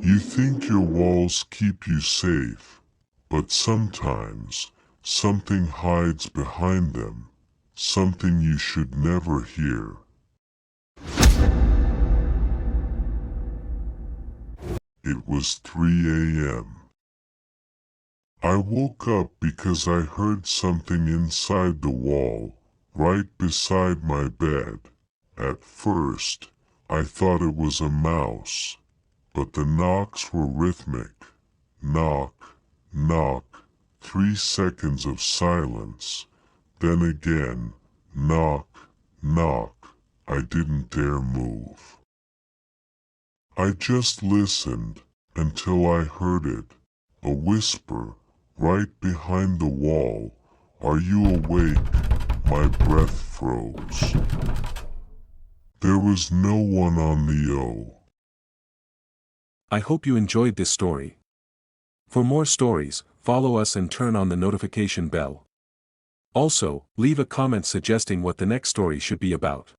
You think your walls keep you safe, but sometimes something hides behind them, something you should never hear. It was 3 a.m. I woke up because I heard something inside the wall, right beside my bed. At first, I thought it was a mouse, but the knocks were rhythmic. Knock, knock, 3 seconds of silence. Then again, knock, knock. I didn't dare move. I just listened until I heard it, a whisper, right behind the wall. Are you awake? My breath froze. There was no one on the O. I hope you enjoyed this story. For more stories, follow us and turn on the notification bell. Also, leave a comment suggesting what the next story should be about.